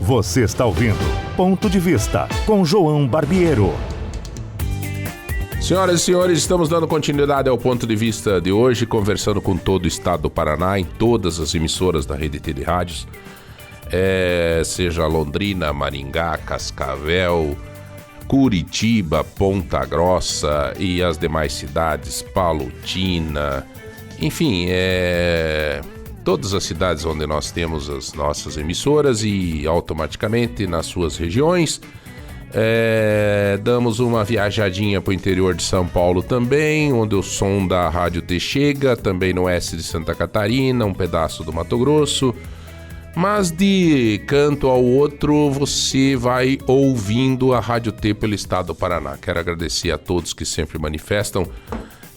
Você está ouvindo Ponto de Vista com João Barbiero. Senhoras e senhores, estamos dando continuidade ao Ponto de Vista de hoje, conversando com todo o estado do Paraná, em todas as emissoras da Rede T de Rádios, seja Londrina, Maringá, Cascavel, Curitiba, Ponta Grossa e as demais cidades, Palotina, enfim, todas as cidades onde nós temos as nossas emissoras e automaticamente nas suas regiões. Damos uma viajadinha para o interior de São Paulo também, onde o som da Rádio T chega, também no oeste de Santa Catarina, um pedaço do Mato Grosso. Mas de canto ao outro você vai ouvindo a Rádio T pelo estado do Paraná. Quero agradecer a todos que sempre manifestam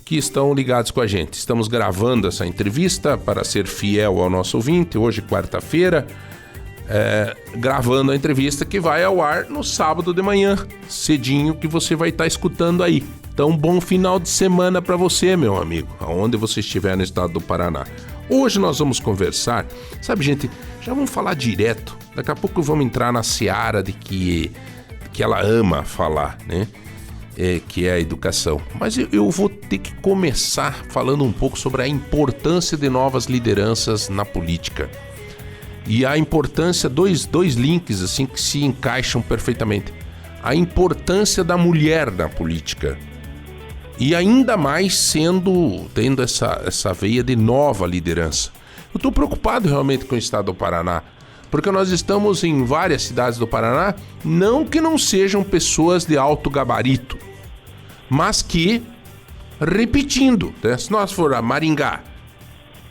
que estão ligados com a gente. Estamos gravando essa entrevista para ser fiel ao nosso ouvinte, hoje quarta-feira, gravando a entrevista que vai ao ar no sábado de manhã, cedinho, que você vai estar escutando aí. Então, bom final de semana para você, meu amigo, aonde você estiver no estado do Paraná. Hoje nós vamos conversar, sabe, gente, já vamos falar direto, daqui a pouco vamos entrar na seara de que ela ama falar, né? Que é a educação. Mas eu vou ter que começar falando um pouco sobre a importância de novas lideranças na política. E a importância, dois links assim que se encaixam perfeitamente. A importância da mulher na política. E ainda mais tendo essa veia de nova liderança. Eu estou preocupado realmente com o estado do Paraná, porque nós estamos em várias cidades do Paraná, não que não sejam pessoas de alto gabarito, mas que, repetindo, né? Se nós for a Maringá,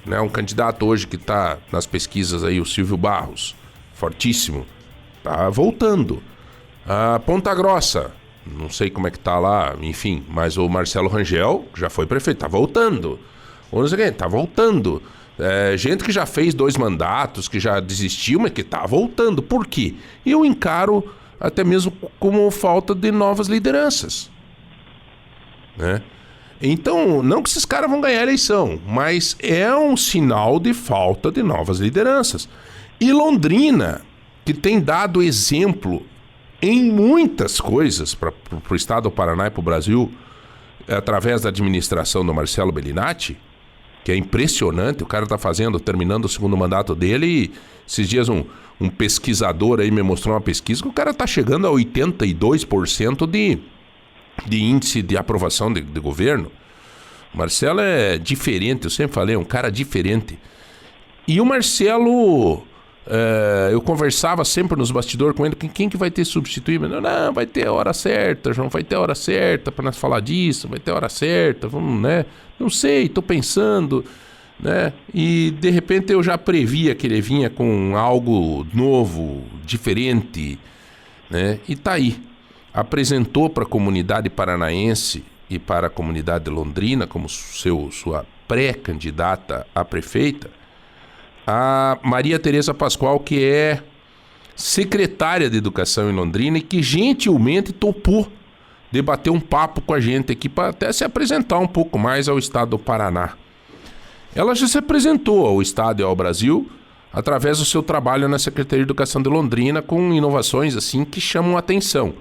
né, um candidato hoje que está nas pesquisas aí, o Silvio Barros, fortíssimo, tá voltando. A Ponta Grossa, não sei como é que tá lá, enfim, mas o Marcelo Rangel já foi prefeito, tá voltando. Ou não sei quem, tá voltando. Gente que já fez 2 mandatos, que já desistiu, mas que tá voltando. Por quê? Eu encaro até mesmo como falta de novas lideranças, né? Então, não que esses caras vão ganhar a eleição, mas é um sinal de falta de novas lideranças. E Londrina, que tem dado exemplo em muitas coisas para o estado do Paraná e para o Brasil, através da administração do Marcelo Bellinati, que é impressionante, o cara está terminando o segundo mandato dele, e esses dias um pesquisador aí me mostrou uma pesquisa que o cara está chegando a 82% de índice de aprovação de governo. O Marcelo é diferente, eu sempre falei, é um cara diferente. E o Marcelo, eu conversava sempre nos bastidores com ele, quem que vai ter substituir? Não, vai ter a hora certa, João, vai ter a hora certa para nós falar disso, vai ter a hora certa, vamos, né? Não sei, tô pensando, né? E de repente eu já previa que ele vinha com algo novo, diferente, né? E tá aí. Apresentou para a comunidade paranaense e para a comunidade de Londrina, como sua pré-candidata a prefeita, a Maria Tereza Pascoal, que é secretária de Educação em Londrina e que gentilmente topou debater um papo com a gente aqui para até se apresentar um pouco mais ao estado do Paraná. Ela já se apresentou ao estado e ao Brasil através do seu trabalho na Secretaria de Educação de Londrina, com inovações assim que chamam a atenção.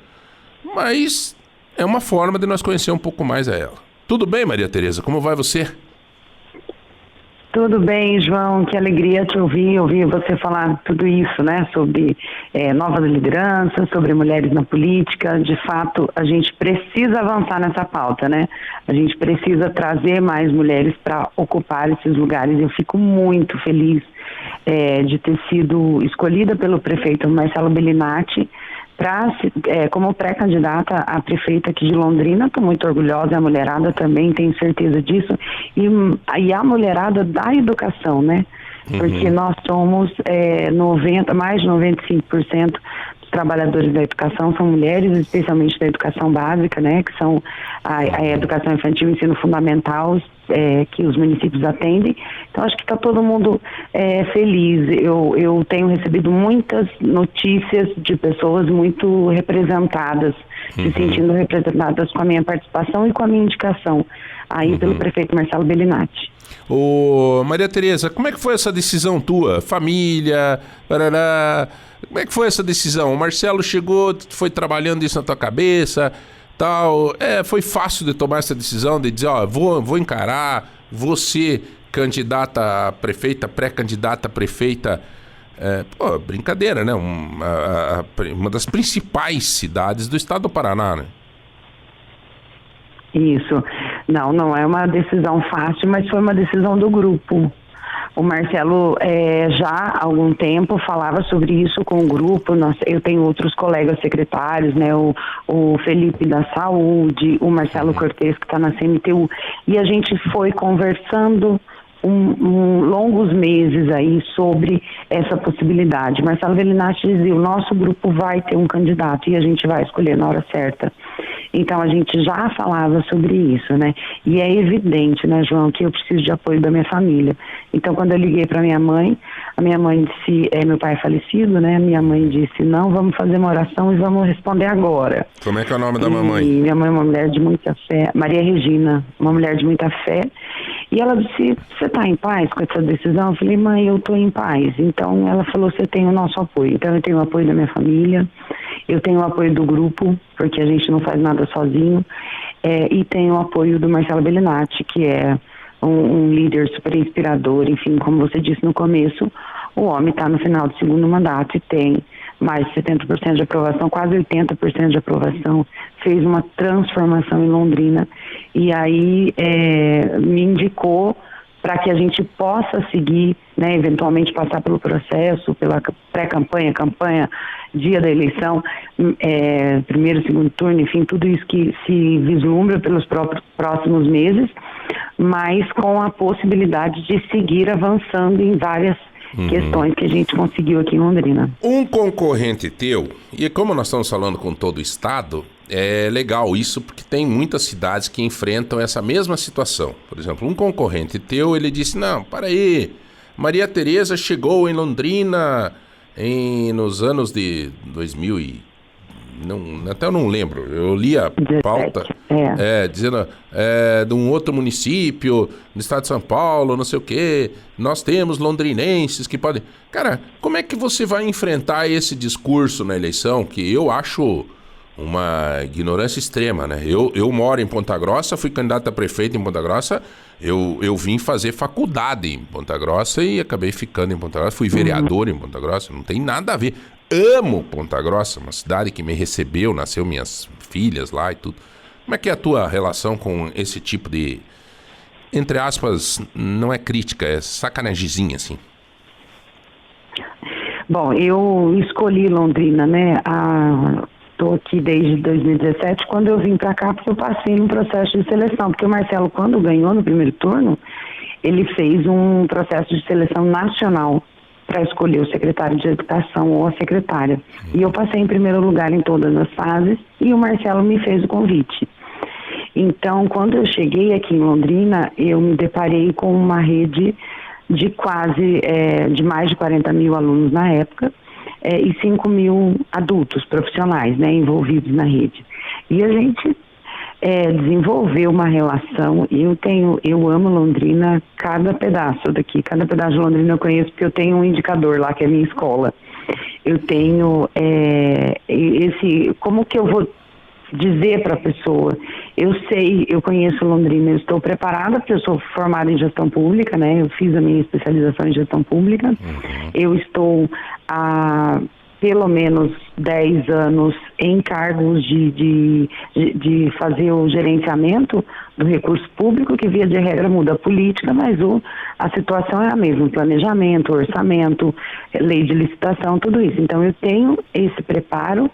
Mas é uma forma de nós conhecer um pouco mais a ela. Tudo bem, Maria Tereza? Como vai você? Tudo bem, João. Que alegria te ouvir você falar tudo isso, né? Sobre novas lideranças, sobre mulheres na política. De fato, a gente precisa avançar nessa pauta, né? A gente precisa trazer mais mulheres para ocupar esses lugares. Eu fico muito feliz de ter sido escolhida pelo prefeito Marcelo Bellinati como pré-candidata a prefeita aqui de Londrina. Estou muito orgulhosa, a mulherada também, tenho certeza disso, e a mulherada da educação, né? Porque nós somos mais de 95% dos trabalhadores da educação são mulheres, especialmente da educação básica, né? Que são a educação infantil e ensino fundamental, que os municípios atendem. Então, acho que está todo mundo feliz. Eu tenho recebido muitas notícias de pessoas muito representadas, se sentindo representadas com a minha participação e com a minha indicação aí pelo prefeito Marcelo Bellinati. Ô, Maria Tereza, como é que foi essa decisão tua? Família, parará, como é que foi essa decisão? O Marcelo chegou, foi trabalhando isso na tua cabeça, tal. Foi fácil de tomar essa decisão, de dizer, vou encarar, vou ser candidata a prefeita, pré-candidata a prefeita. Brincadeira, né? Uma das principais cidades do estado do Paraná, né? Isso. Não é uma decisão fácil, mas foi uma decisão do grupo. O Marcelo já há algum tempo falava sobre isso com o grupo. Eu tenho outros colegas secretários, né? O Felipe da Saúde, o Marcelo Cortes, que está na CMTU, e a gente foi conversando longos meses aí sobre essa possibilidade. Marcelo Bellinati dizia, o nosso grupo vai ter um candidato e a gente vai escolher na hora certa. Então a gente já falava sobre isso, né? E é evidente, né, João, que eu preciso de apoio da minha família. Então quando eu liguei para minha mãe, a minha mãe disse, meu pai é falecido, né? Minha mãe disse, não, vamos fazer uma oração e vamos responder agora. Como é que é o nome da mamãe? Minha mãe é uma mulher de muita fé, Maria Regina, uma mulher de muita fé. E ela disse, você está em paz com essa decisão? Eu falei, mãe, eu estou em paz. Então ela falou, você tem o nosso apoio. Então eu tenho o apoio da minha família, eu tenho o apoio do grupo, porque a gente não faz nada sozinho, e tenho o apoio do Marcelo Bellinati, que é um líder super inspirador. Enfim, como você disse no começo, o homem está no final do segundo mandato e tem mais de 70% de aprovação, quase 80% de aprovação, fez uma transformação em Londrina e aí me indicou para que a gente possa seguir, né, eventualmente passar pelo processo, pela pré-campanha, campanha, dia da eleição, primeiro, segundo turno, enfim, tudo isso que se vislumbra pelos próximos meses, mas com a possibilidade de seguir avançando em várias questões que a gente conseguiu aqui em Londrina. Um concorrente teu, e como nós estamos falando com todo o estado, é legal isso porque tem muitas cidades que enfrentam essa mesma situação. Por exemplo, um concorrente teu, ele disse, não, para aí, Maria Tereza chegou em Londrina nos anos de 2000 e... até eu não lembro, eu li a pauta dizendo de um outro município do estado de São Paulo, não sei o que, nós temos londrinenses que podem... Cara, como é que você vai enfrentar esse discurso na eleição, que eu acho uma ignorância extrema, né? Eu moro em Ponta Grossa, fui candidato a prefeito em Ponta Grossa, eu vim fazer faculdade em Ponta Grossa e acabei ficando em Ponta Grossa, fui vereador em Ponta Grossa, não tem nada a ver. Amo Ponta Grossa, uma cidade que me recebeu, nasceu minhas filhas lá e tudo. Como é que é a tua relação com esse tipo de, entre aspas, não é crítica, é sacanagemzinha, assim? Bom, eu escolhi Londrina, né? Estou aqui desde 2017, quando eu vim para cá, porque eu passei num processo de seleção, porque o Marcelo, quando ganhou no primeiro turno, ele fez um processo de seleção nacional para escolher o secretário de Educação ou a secretária. E eu passei em primeiro lugar em todas as fases e o Marcelo me fez o convite. Então, quando eu cheguei aqui em Londrina, eu me deparei com uma rede de de mais de 40 mil alunos na época e 5 mil adultos profissionais, né, envolvidos na rede. E a gente desenvolveu uma relação. Eu amo Londrina, cada pedaço daqui, cada pedaço de Londrina eu conheço, porque eu tenho um indicador lá, que é a minha escola. Eu tenho como que eu vou dizer para a pessoa? Eu conheço Londrina, eu estou preparada, porque eu sou formada em gestão pública, né? Eu fiz a minha especialização em gestão pública. Eu estou há pelo menos 10 anos em cargos de fazer o gerenciamento do recurso público, que via de regra muda a política, mas a situação é a mesma, planejamento, orçamento, lei de licitação, tudo isso. Então eu tenho esse preparo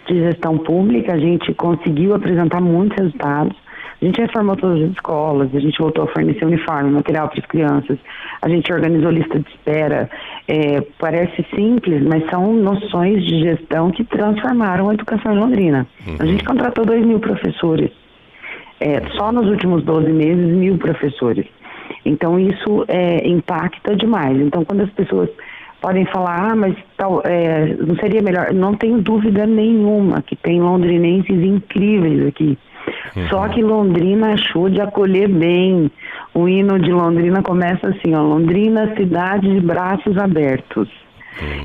de gestão pública, a gente conseguiu apresentar muitos resultados. A gente reformou todas as escolas, a gente voltou a fornecer uniforme, material para as crianças, a gente organizou lista de espera. Parece simples, mas são noções de gestão que transformaram a educação em Londrina. A gente contratou 2.000 professores, só nos últimos 12 meses, 1.000 professores. Então isso impacta demais. Então quando as pessoas podem falar, mas não seria melhor? Não tenho dúvida nenhuma que tem londrinenses incríveis aqui. Só que Londrina achou de acolher bem O hino de Londrina começa assim, ó, Londrina, cidade de braços abertos.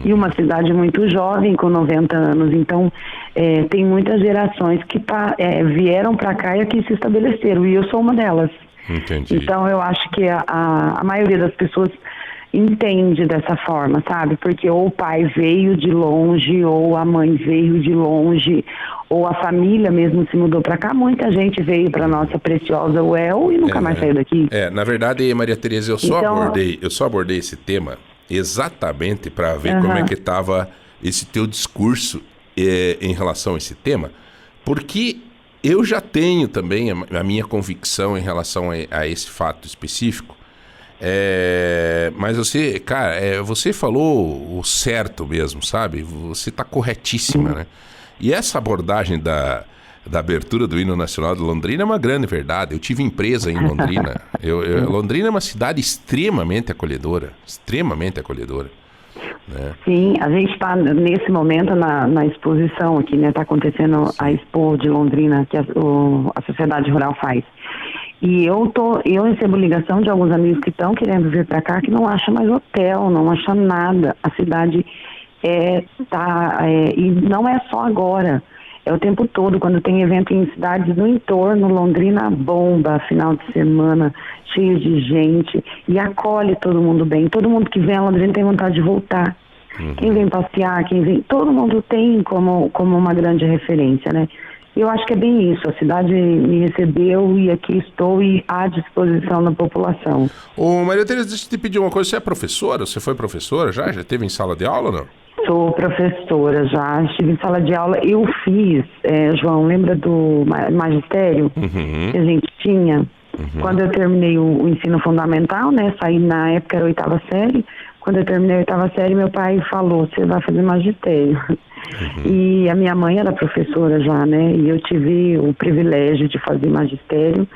E uma cidade muito jovem, com 90 anos, então tem muitas gerações que vieram para cá e aqui se estabeleceram, e eu sou uma delas. Entendi. Então eu acho que a maioria das pessoas entende dessa forma, sabe? Porque ou o pai veio de longe, ou a mãe veio de longe, ou a família mesmo se mudou para cá. Muita gente veio para nossa preciosa UEL e nunca mais saiu daqui. Na verdade, Maria Tereza, eu só abordei esse tema exatamente para ver como é que estava esse teu discurso em relação a esse tema, porque eu já tenho também a minha convicção em relação a esse fato específico. Mas você, cara, você falou o certo mesmo, sabe? Você está corretíssima, né? E essa abordagem da abertura do hino nacional de Londrina é uma grande verdade. Eu tive empresa em Londrina. Londrina é uma cidade extremamente acolhedora, né? Sim, a gente está nesse momento na exposição aqui, né? Está acontecendo a Expo de Londrina que a Sociedade Rural faz. E eu recebo ligação de alguns amigos que estão querendo vir para cá, que não acham mais hotel, não acham nada. A cidade e não é só agora, é o tempo todo, quando tem evento em cidades do entorno. Londrina bomba, final de semana, cheio de gente, e acolhe todo mundo bem. Todo mundo que vem a Londrina tem vontade de voltar. Quem vem passear, todo mundo tem como uma grande referência, né? Eu acho que é bem isso, a cidade me recebeu e aqui estou e à disposição da população. Ô Maria Tereza, deixa eu te pedir uma coisa, você é professora? Você foi professora já? Já esteve em sala de aula ou não? Sou professora já, estive em sala de aula. Eu fiz, João, lembra do magistério que a gente tinha? Quando eu terminei o ensino fundamental, né, saí na época, era a 8ª série. Quando eu terminei a 8ª série, meu pai falou, você vai fazer magistério. E a minha mãe era professora já, né, e eu tive o privilégio de fazer magistério,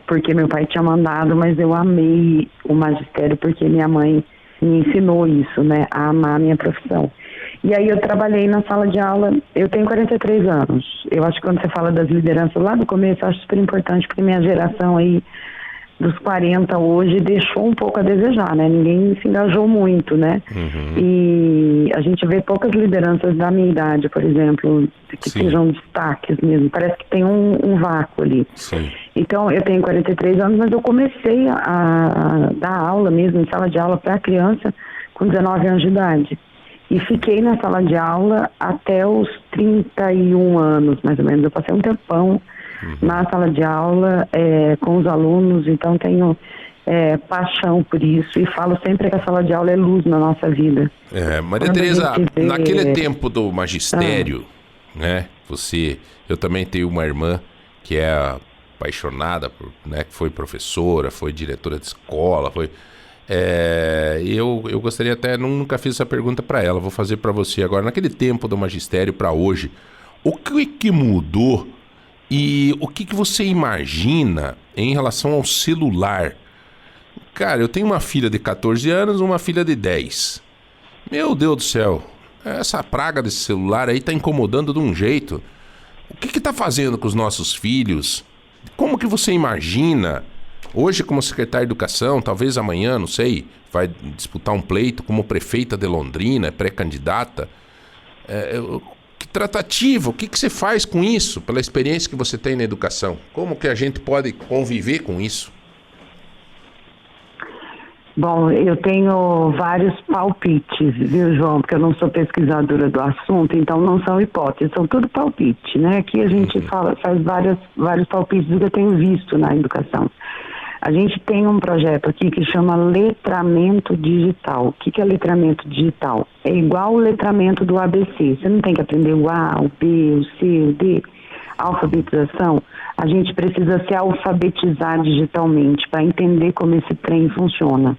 porque meu pai tinha mandado, mas eu amei o magistério porque minha mãe me ensinou isso, né, a amar a minha profissão. E aí eu trabalhei na sala de aula, eu tenho 43 anos. Eu acho que quando você fala das lideranças lá do começo, eu acho super importante, porque minha geração aí dos 40 hoje deixou um pouco a desejar, né? Ninguém se engajou muito, né? E a gente vê poucas lideranças da minha idade, por exemplo, que sejam destaques mesmo. Parece que tem um vácuo ali. Sim. Então, eu tenho 43 anos, mas eu comecei a dar aula mesmo, em sala de aula para criança, com 19 anos de idade. E fiquei na sala de aula até os 31 anos, mais ou menos. Eu passei um tempão na sala de aula com os alunos, então tenho paixão por isso e falo sempre que a sala de aula é luz na nossa vida. Maria Tereza, naquele tempo do magistério, né? Eu também tenho uma irmã que é apaixonada né? Que foi professora, foi diretora de escola, eu gostaria até, nunca fiz essa pergunta para ela, vou fazer para você agora. Naquele tempo do magistério para hoje, o que mudou e o que você imagina em relação ao celular? Cara, eu tenho uma filha de 14 anos, uma filha de 10. Meu Deus do céu, essa praga desse celular aí tá incomodando de um jeito. O que tá fazendo com os nossos filhos? Como que você imagina? Hoje, como secretária de Educação, talvez amanhã, não sei, vai disputar um pleito como prefeita de Londrina, pré-candidata. Que tratativa, o que você faz com isso, pela experiência que você tem na educação? Como que a gente pode conviver com isso? Bom, eu tenho vários palpites, viu, João? Porque eu não sou pesquisadora do assunto, então não são hipóteses, são tudo palpite, né? Aqui a gente faz vários palpites do que eu tenho visto na educação. A gente tem um projeto aqui que chama letramento digital. O que é letramento digital? É igual o letramento do ABC. Você não tem que aprender o A, o B, o C, o D. Alfabetização. A gente precisa se alfabetizar digitalmente para entender como esse trem funciona.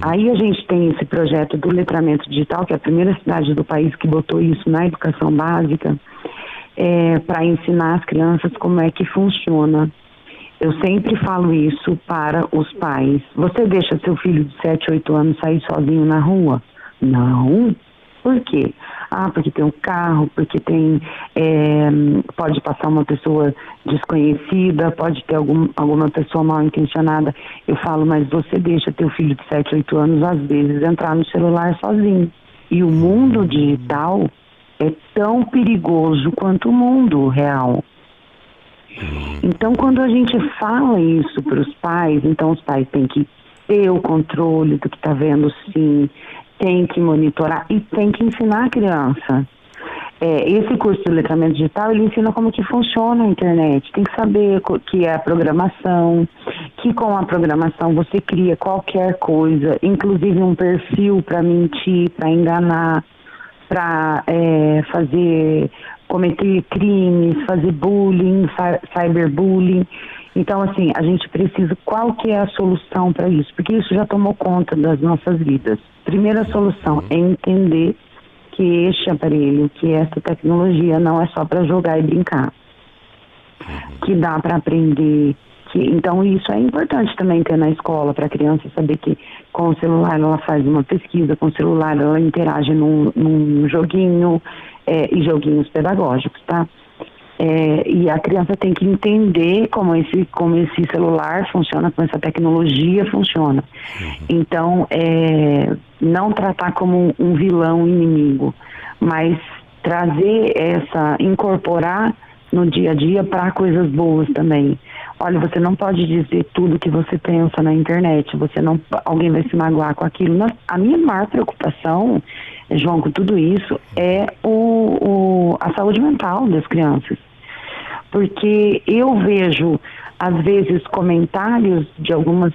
Aí a gente tem esse projeto do letramento digital, que é a primeira cidade do país que botou isso na educação básica, para ensinar as crianças como é que funciona. Eu sempre falo isso para os pais. Você deixa seu filho de 7, 8 anos sair sozinho na rua? Não. Por quê? Porque tem um carro, porque tem pode passar uma pessoa desconhecida, pode ter alguma pessoa mal intencionada. Eu falo, mas você deixa teu filho de 7, 8 anos, às vezes, entrar no celular sozinho. E o mundo digital é tão perigoso quanto o mundo real. Então, quando a gente fala isso para os pais, então os pais têm que ter o controle do que está vendo, sim, tem que monitorar e tem que ensinar a criança. Esse curso de letramento digital, ele ensina como que funciona a internet. Tem que saber o que é a programação, que com a programação você cria qualquer coisa, inclusive um perfil para mentir, para enganar, para cometer crimes, fazer bullying, cyberbullying. Então, assim, a gente precisa, qual que é a solução para isso? Porque isso já tomou conta das nossas vidas. Primeira solução é entender que este aparelho, que essa tecnologia não é só para jogar e brincar. Que dá para aprender. Então, isso é importante também ter na escola, para a criança saber que com o celular ela faz uma pesquisa, com o celular ela interage num joguinho, e joguinhos pedagógicos, tá? E a criança tem que entender como esse celular funciona, como essa tecnologia funciona. Então, não tratar como um vilão inimigo, mas trazer incorporar no dia a dia para coisas boas também. Olha, você não pode dizer tudo que você pensa na internet, alguém vai se magoar com aquilo. A minha maior preocupação, João, com tudo isso, é a saúde mental das crianças. Porque eu vejo, às vezes, comentários de algumas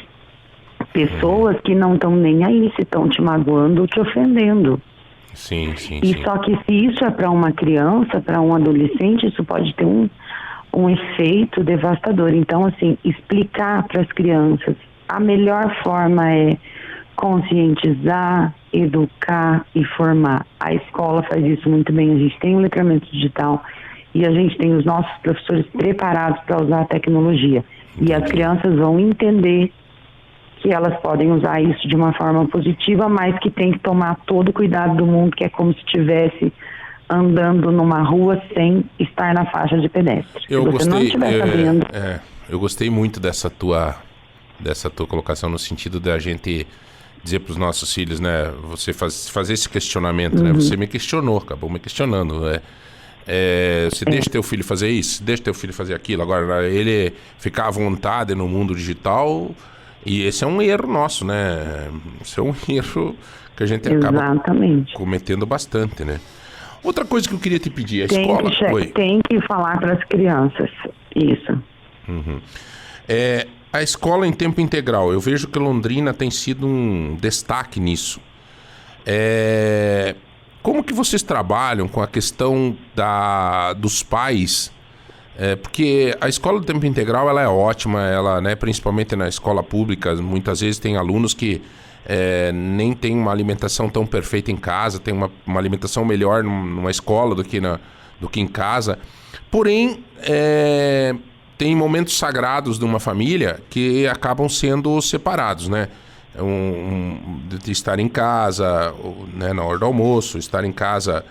pessoas que não estão nem aí, se estão te magoando ou te ofendendo. Sim. Só que se isso é para uma criança, para um adolescente, isso pode ter um efeito devastador. Então, assim, explicar para as crianças, a melhor forma é conscientizar, educar e formar. A escola faz isso muito bem, a gente tem o letramento digital e a gente tem os nossos professores preparados para usar a tecnologia. E as crianças vão entender que elas podem usar isso de uma forma positiva, mas que tem que tomar todo o cuidado do mundo, que é como se estivesse andando numa rua sem estar na faixa de pedestre. Eu gostei muito dessa tua colocação, no sentido da gente dizer para os nossos filhos, né, você fazer esse questionamento, né? Você me questionou, acabou me questionando, você deixa teu filho fazer isso, deixa teu filho fazer aquilo. Agora, ele ficar à vontade no mundo digital, e esse é um erro nosso, né? Esse é um erro que a gente acaba cometendo bastante, né? Outra coisa que eu queria te pedir, a escola... Tem que falar para as crianças, isso. A escola em tempo integral, eu vejo que Londrina tem sido um destaque nisso. Como que vocês trabalham com a questão dos pais? Porque a escola de tempo integral, ela é ótima, né, principalmente na escola pública, muitas vezes tem alunos que nem tem uma alimentação tão perfeita em casa, tem uma alimentação melhor numa escola do que em casa. Porém, tem momentos sagrados de uma família que acabam sendo separados, né? De estar em casa, né, na hora do almoço, estar em casa,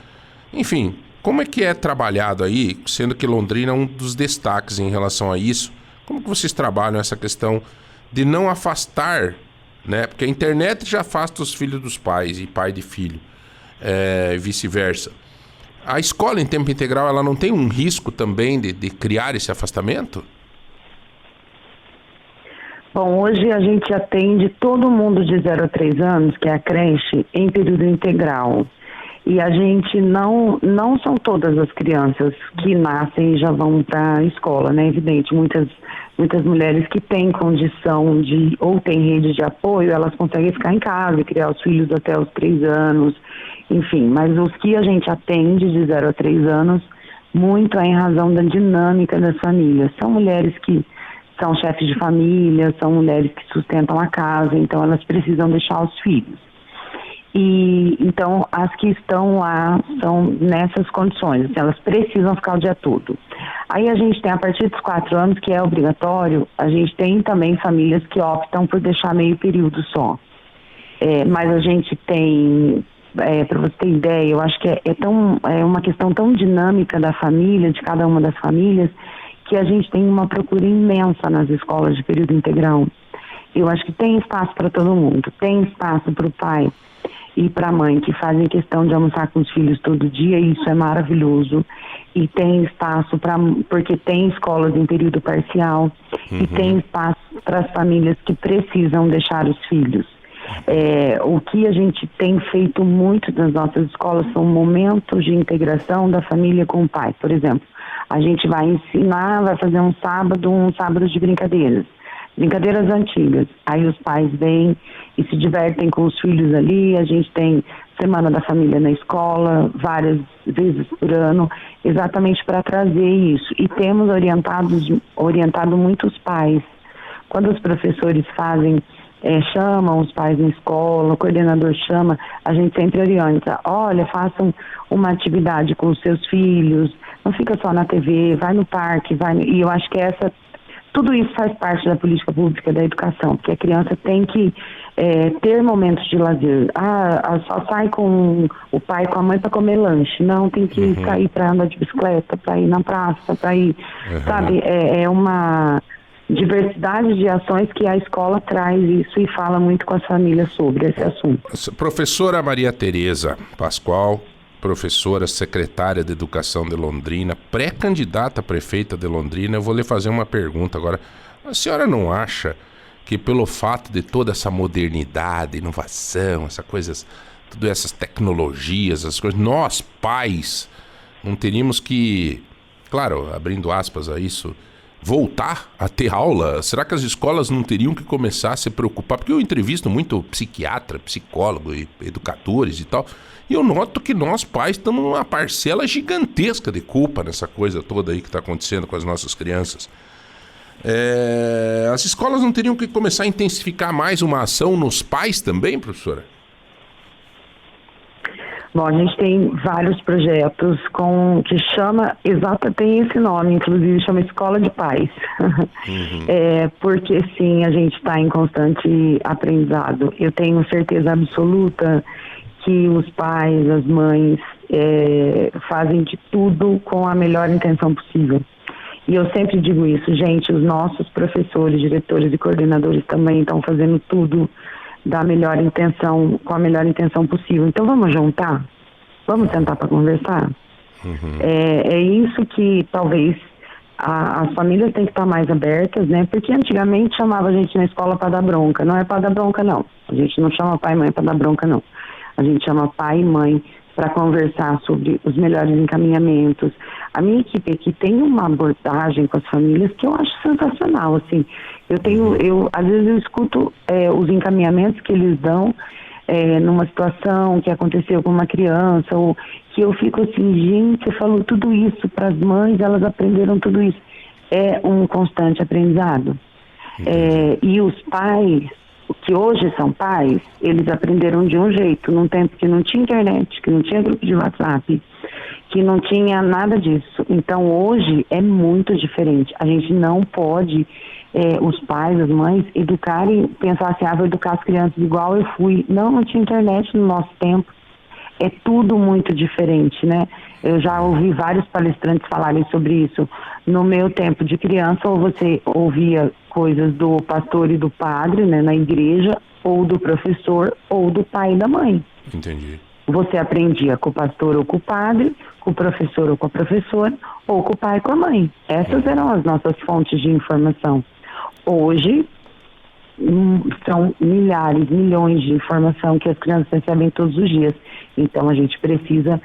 enfim. Como é que é trabalhado aí, sendo que Londrina é um dos destaques em relação a isso? Como que vocês trabalham essa questão de não afastar, né? Porque a internet já afasta os filhos dos pais e pai de filho, vice-versa. A escola em tempo integral, ela não tem um risco também de criar esse afastamento? Bom, hoje a gente atende todo mundo de 0 a 3 anos, que é a creche, em período integral. E a gente não são todas as crianças que nascem e já vão para a escola, né? Evidente, muitas mulheres que têm condição ou têm rede de apoio, elas conseguem ficar em casa e criar os filhos até os 3 anos, enfim. Mas os que a gente atende de 0 a 3 anos, muito é em razão da dinâmica das famílias. São mulheres que são chefes de família, são mulheres que sustentam a casa, então elas precisam deixar os filhos. E então as que estão lá são nessas condições, assim, elas precisam ficar o dia todo. Aí a gente tem, a partir dos 4 anos, que é obrigatório, a gente tem também famílias que optam por deixar meio período só. Mas a gente tem para você ter ideia, eu acho que é uma questão tão dinâmica da família, de cada uma das famílias, que a gente tem uma procura imensa nas escolas de período integral. Eu acho que tem espaço para todo mundo, tem espaço para o pai e para a mãe que fazem questão de almoçar com os filhos todo dia, e isso é maravilhoso. E tem espaço porque tem escolas em período parcial, e tem espaço para as famílias que precisam deixar os filhos. O que a gente tem feito muito nas nossas escolas são momentos de integração da família com o pai. Por exemplo, a gente vai ensinar, vai fazer um sábado de brincadeiras antigas. Aí os pais vêm e se divertem com os filhos ali. A gente tem Semana da Família na escola, várias vezes por ano, exatamente para trazer isso. E temos orientado muitos pais. Quando os professores chamam os pais na escola, o coordenador chama, a gente sempre orienta: olha, façam uma atividade com os seus filhos, não fica só na TV, vai no parque, e eu acho que tudo isso faz parte da política pública da educação, porque a criança tem que ter momentos de lazer. Só sai com o pai e com a mãe para comer lanche. Não, tem que sair para andar de bicicleta, para ir na praça, para ir, sabe? É uma diversidade de ações que a escola traz isso e fala muito com as famílias sobre esse assunto. Professora Maria Tereza Pascoal, professora, secretária de Educação de Londrina, pré-candidata a prefeita de Londrina, eu vou lhe fazer uma pergunta agora. A senhora não acha que pelo fato de toda essa modernidade, inovação, todas essas tecnologias, essas coisas, nós, pais, não teríamos que, claro, abrindo aspas a isso, voltar a ter aula? Será que as escolas não teriam que começar a se preocupar? Porque eu entrevisto muito psiquiatra, psicólogo e educadores e tal, e eu noto que nós pais estamos numa parcela gigantesca de culpa nessa coisa toda aí que está acontecendo com as nossas crianças. As escolas não teriam que começar a intensificar mais uma ação nos pais também, professora? Bom, a gente tem vários projetos tem esse nome, inclusive chama Escola de Pais. Porque sim, a gente está em constante aprendizado. Eu tenho certeza absoluta que os pais, as mães fazem de tudo com a melhor intenção possível. E eu sempre digo isso, gente, os nossos professores, diretores e coordenadores também estão fazendo tudo com a melhor intenção possível. Então vamos juntar? Vamos sentar para conversar? É isso que talvez as famílias têm que estar mais abertas, né? Porque antigamente chamava a gente na escola para dar bronca. Não é para dar bronca, não. A gente não chama pai e mãe para dar bronca, não. A gente chama pai e mãe para conversar sobre os melhores encaminhamentos. A minha equipe aqui tem uma abordagem com as famílias que eu acho sensacional, assim. Às vezes eu escuto os encaminhamentos que eles dão numa situação que aconteceu com uma criança, ou que eu fico assim, gente, eu falo tudo isso para as mães, elas aprenderam tudo isso. É um constante aprendizado. E os pais, que hoje são pais, eles aprenderam de um jeito, num tempo que não tinha internet, que não tinha grupo de WhatsApp, que não tinha nada disso. Então hoje é muito diferente. A gente não pode, os pais, as mães, educarem, pensar assim, vou educar as crianças igual eu fui. Não tinha internet no nosso tempo. É tudo muito diferente, né? Eu já ouvi vários palestrantes falarem sobre isso. No meu tempo de criança, ou você ouvia coisas do pastor e do padre, né, na igreja, ou do professor, ou do pai e da mãe. Entendi. Você aprendia com o pastor ou com o padre, com o professor ou com a professora, ou com o pai e com a mãe. Essas eram as nossas fontes de informação. Hoje, são milhares, milhões de informação que as crianças recebem todos os dias. Então, a gente precisa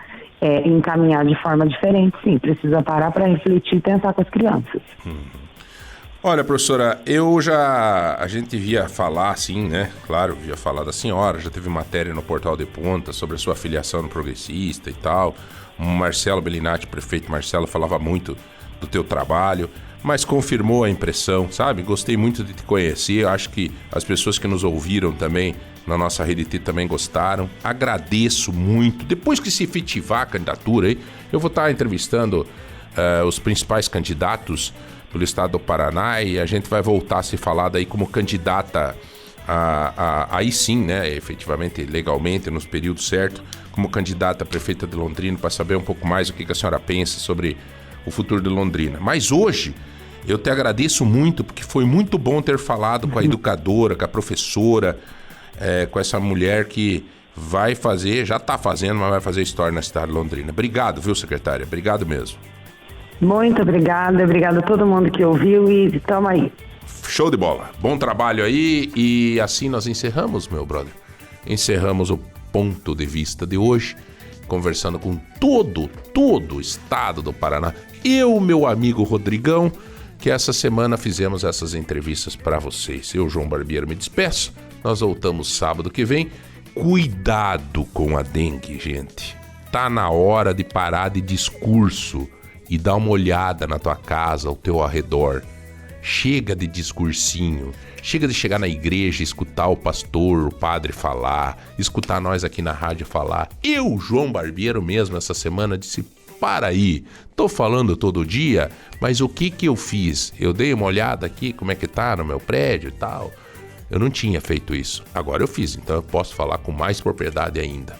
encaminhar de forma diferente, sim. Precisa parar para refletir e pensar com as crianças. Olha, professora, a gente via falar assim, né? Claro, via falar da senhora, já teve matéria no Portal de Ponta sobre a sua filiação no Progressista e tal. O Marcelo Bellinati, prefeito Marcelo, falava muito do teu trabalho, mas confirmou a impressão, sabe? Gostei muito de te conhecer, acho que as pessoas que nos ouviram também na nossa Rede T também gostaram. Agradeço muito. Depois que se efetivar a candidatura, eu vou estar entrevistando os principais candidatos pelo estado do Paraná e a gente vai voltar a se falar daí como candidata aí sim, né, efetivamente, legalmente, nos períodos certos, como candidata a prefeita de Londrina, para saber um pouco mais o que a senhora pensa sobre o futuro de Londrina. Mas hoje, eu te agradeço muito, porque foi muito bom ter falado com a educadora, com a professora, com essa mulher que vai fazer, já está fazendo, mas vai fazer história na cidade de Londrina. Obrigado, viu, secretária? Obrigado mesmo. Muito obrigada a todo mundo que ouviu e estamos aí. Show de bola. Bom trabalho aí e assim nós encerramos, meu brother. Encerramos o ponto de vista de hoje, conversando com todo o estado do Paraná. Eu, meu amigo Rodrigão, que essa semana fizemos essas entrevistas para vocês. Eu, João Barbiero, me despeço. Nós voltamos sábado que vem. Cuidado com a dengue, gente. Tá na hora de parar de discurso e dar uma olhada na tua casa, ao teu arredor. Chega de discursinho. Chega de chegar na igreja e escutar o pastor, o padre falar, escutar nós aqui na rádio falar. Eu, João Barbiero mesmo, essa semana disse, para aí, tô falando todo dia, mas o que eu fiz? Eu dei uma olhada aqui, como é que tá no meu prédio e tal. Eu não tinha feito isso. Agora eu fiz, então eu posso falar com mais propriedade ainda.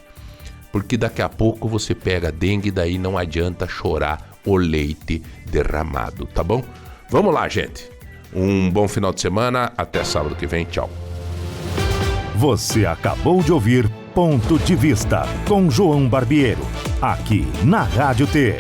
Porque daqui a pouco você pega dengue e daí não adianta chorar o leite derramado, tá bom? Vamos lá, gente. Um bom final de semana. Até sábado que vem. Tchau. Você acabou de ouvir Ponto de Vista com João Barbiero, aqui na Rádio T.